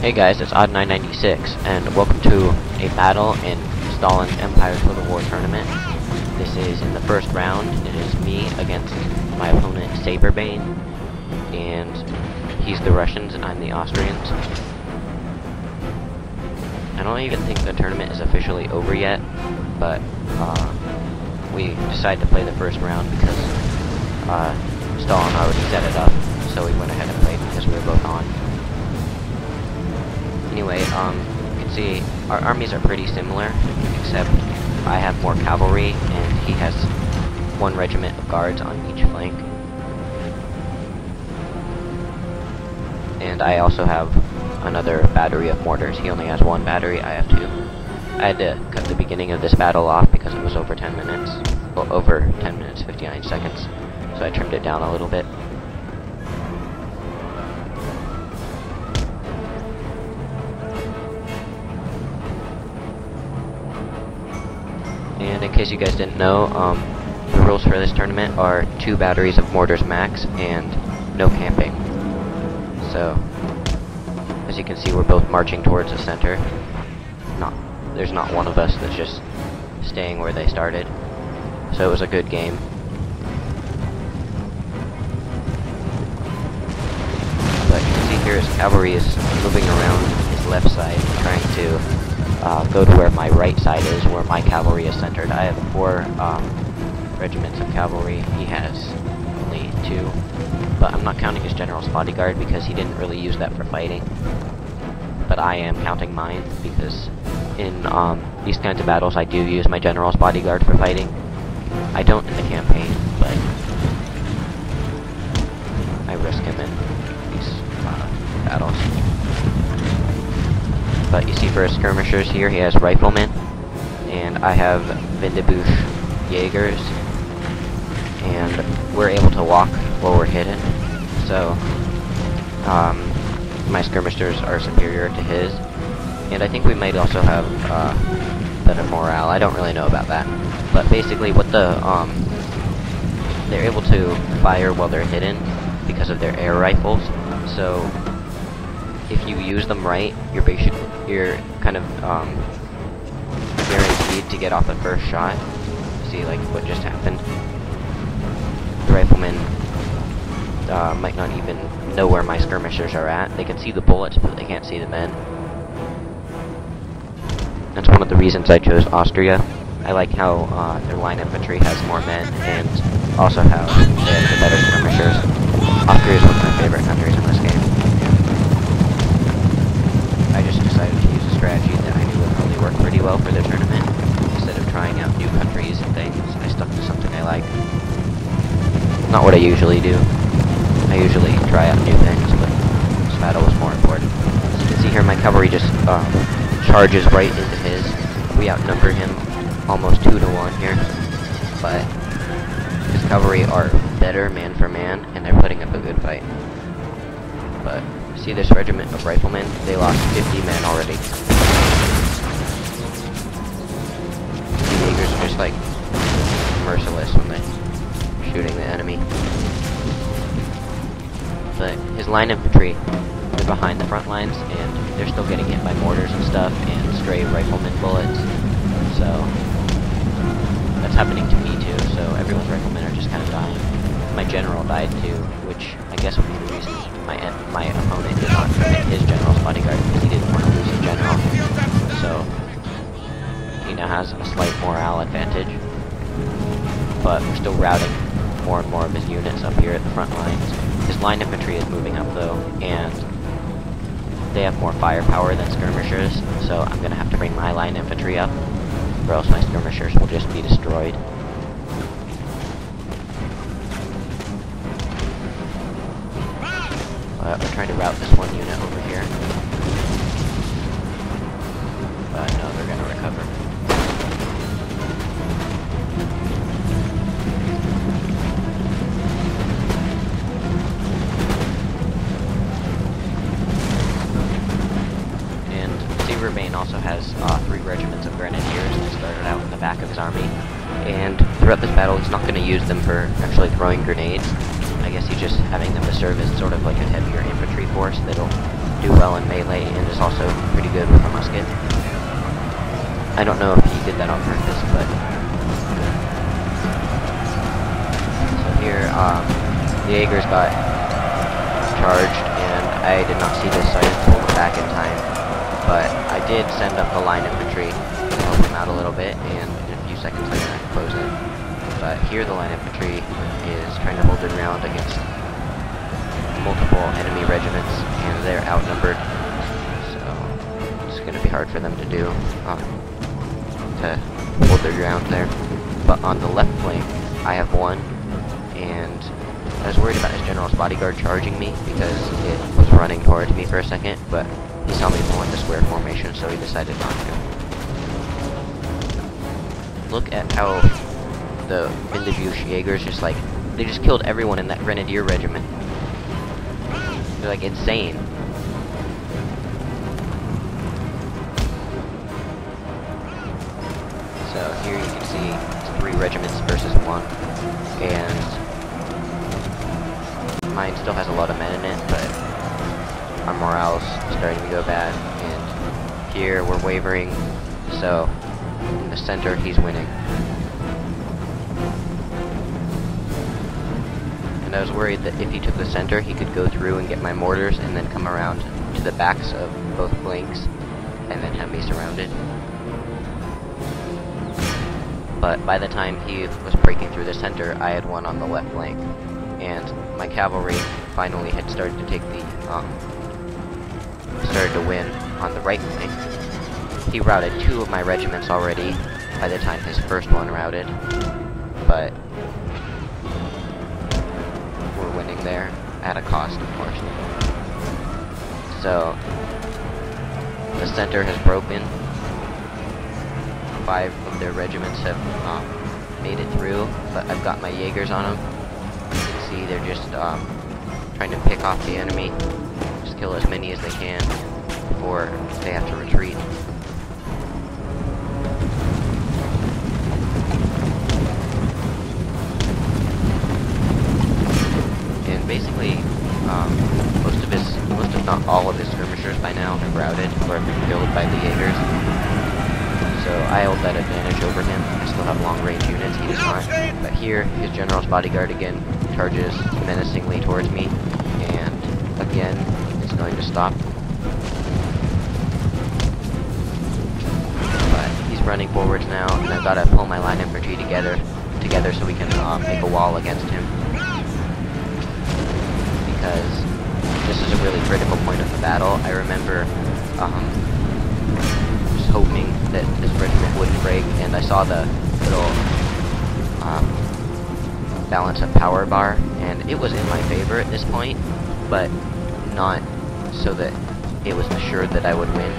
Hey guys, it's Adonay96, and welcome to a battle in Stalin's Empire Total War Tournament. This is in the first round. It is me against my opponent SaberBane, and he's the Russians and I'm the Austrians. I don't even think the tournament is officially over yet, but we decided to play the first round because Stalin already set it up, so we went ahead and played because we were both on. Anyway, you can see our armies are pretty similar, except I have more cavalry and he has one regiment of guards on each flank. And I also have another battery of mortars. He only has one battery, I have two. I had to cut the beginning of this battle off because it was over 10 minutes. Well, over 10 minutes, 59 seconds. So I trimmed it down a little bit. And in case you guys didn't know, the rules for this tournament are 2 batteries of mortars max and no camping. So, as you can see, we're both marching towards the center. There's not one of us that's just staying where they started. So it was a good game. But you can see here his cavalry is moving around his left side, trying to go to where my right side is, where my cavalry is centered. I have 4 regiments of cavalry. He has only 2, but I'm not counting his general's bodyguard because he didn't really use that for fighting. But I am counting mine because in these kinds of battles I do use my general's bodyguard for fighting. I don't in the campaign, but I risk him in these battles. But you see for his skirmishers here, he has riflemen, and I have Vindebush Jaegers, and we're able to walk while we're hidden, so my skirmishers are superior to his, and I think we might also have better morale. I don't really know about that, but basically what they're able to fire while they're hidden because of their air rifles, so if you use them right, you're kind of guaranteed to get off the first shot. See, like what just happened. The riflemen might not even know where my skirmishers are at. They can see the bullets, but they can't see the men. That's one of the reasons I chose Austria. I like how their line infantry has more men, and also how they have the better skirmishers. Austria is one of my favorite countries in this game. I just decided to use a strategy that I knew would probably work pretty well for the tournament. Instead of trying out new countries and things, I stuck to something I like. Not what I usually do. I usually try out new things, but this battle was more important. As you can see here, my cavalry just charges right into his. We outnumber him almost 2 to 1 here, but his cavalry are better man for man, and they're putting up a good fight. But see this regiment of riflemen? They lost 50 men already. The Jaegers are just like merciless when they're shooting the enemy. But his line infantry, they're behind the front lines, and they're still getting hit by mortars and stuff, and stray rifleman bullets. So that's happening to me too, so everyone's riflemen are just kind of dying. My general died too, which I guess would be the reason my opponent did not commit his general's bodyguard, because he didn't want to lose his general. So he now has a slight morale advantage, but we're still routing more and more of his units up here at the front lines. His line infantry is moving up though, and they have more firepower than skirmishers, so I'm going to have to bring my line infantry up, or else my skirmishers will just be destroyed. But we're trying to route this one unit over here. But no, they're going to recover. SaberBane also has 3 regiments of grenadiers that started out in the back of his army, and throughout this battle he's not going to use them for actually throwing grenades. I guess he's just having them to serve as sort of like a heavier infantry force that'll do well in melee and is also pretty good with a musket. I don't know if he did that on purpose, but... So here, the Jaegers got charged, and I did not see this, so I didn't pull them back in time. But I did send up the line infantry to help him out a little bit, and in a few seconds later I can close it. But here the line infantry is trying to hold their ground against multiple enemy regiments, and they're outnumbered, so it's going to be hard for them to do, to hold their ground there. But on the left flank, I have one, and I was worried about his general's bodyguard charging me, because it was running towards me for a second, but he saw me pull into square formation, so he decided not to. Look at how the Vindibush Jaegers just like, they just killed everyone in that Grenadier regiment. They're like insane. So here you can see it's 3 regiments versus 1, and mine still has a lot of men in it, but our morale's starting to go bad, and here we're wavering, so in the center he's winning. And I was worried that if he took the center, he could go through and get my mortars and then come around to the backs of both flanks and then have me surrounded. But by the time he was breaking through the center, I had one on the left flank, and my cavalry finally had started to take the, started to win on the right flank. He routed 2 of my regiments already by the time his first one routed, but we're winning there at a cost, of course. So the center has broken. 5 of their regiments have made it through, but I've got my Jaegers on them. You can see they're just trying to pick off the enemy, just kill as many as they can before they have to retreat. And basically, most if not all of his skirmishers by now have routed or have been killed by the Jaegers. So I hold that advantage over him. I still have long-range units, he does not. But here, his general's bodyguard again charges menacingly towards me, and again, it's going to stop. But he's running forwards now, and I've got to pull my line infantry together so we can make a wall against him. Because this is a really critical point of the battle. I remember just hoping that this regiment wouldn't break, and I saw the little balance of power bar, and it was in my favor at this point, but not so that it was assured that I would win.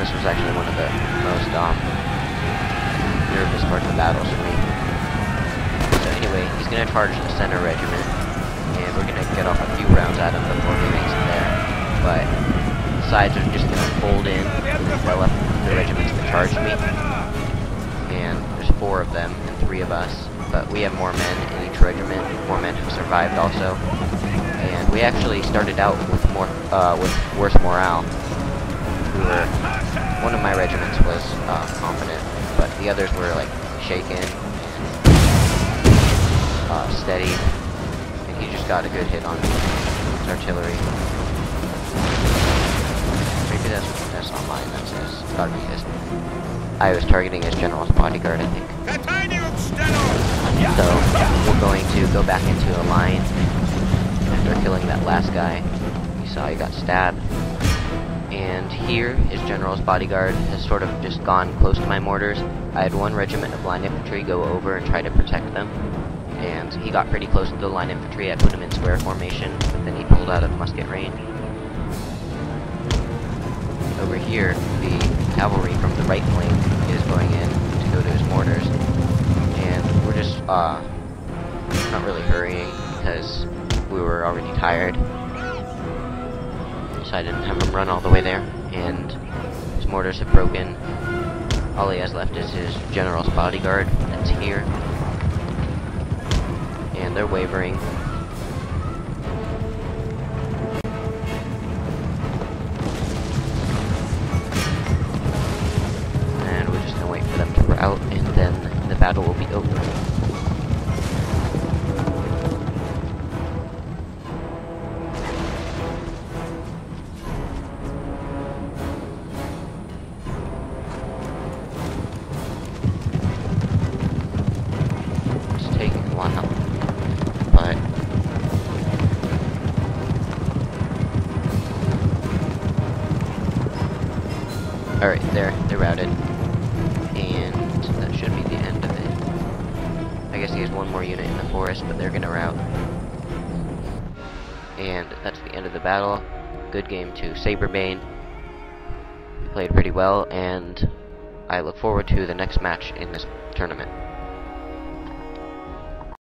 This was actually one of the most nervous parts of the battles for me. So anyway, he's going to charge the center regiment, and we're going to get off a few rounds at him before he makes it there. But the sides are just going to fold in well up the regiments that charged me. And there's 4 of them and 3 of us. But we have more men in each regiment. More men have survived also. And we actually started out with worse morale. One of my regiments was confident, but the others were like shaken and steady. And he just got a good hit on his artillery. Maybe that's not mine. That's gotta be his. I was targeting his general's bodyguard, I think. So we're going to go back into a line after killing that last guy. You saw he got stabbed. And here, his general's bodyguard has sort of just gone close to my mortars. I had 1 regiment of line infantry go over and try to protect them. And he got pretty close to the line infantry. I put him in square formation, but then he pulled out of musket range. Over here, the cavalry from the right flank is going in to go to his mortars. And we're just not really hurrying because we were already tired. So I didn't have him run all the way there, and his mortars have broken. All he has left is his general's bodyguard that's here. And they're wavering. Alright, they're routed. And that should be the end of it. I guess he has one more unit in the forest, but they're gonna rout. And that's the end of the battle. Good game to SaberBane. He played pretty well, and I look forward to the next match in this tournament.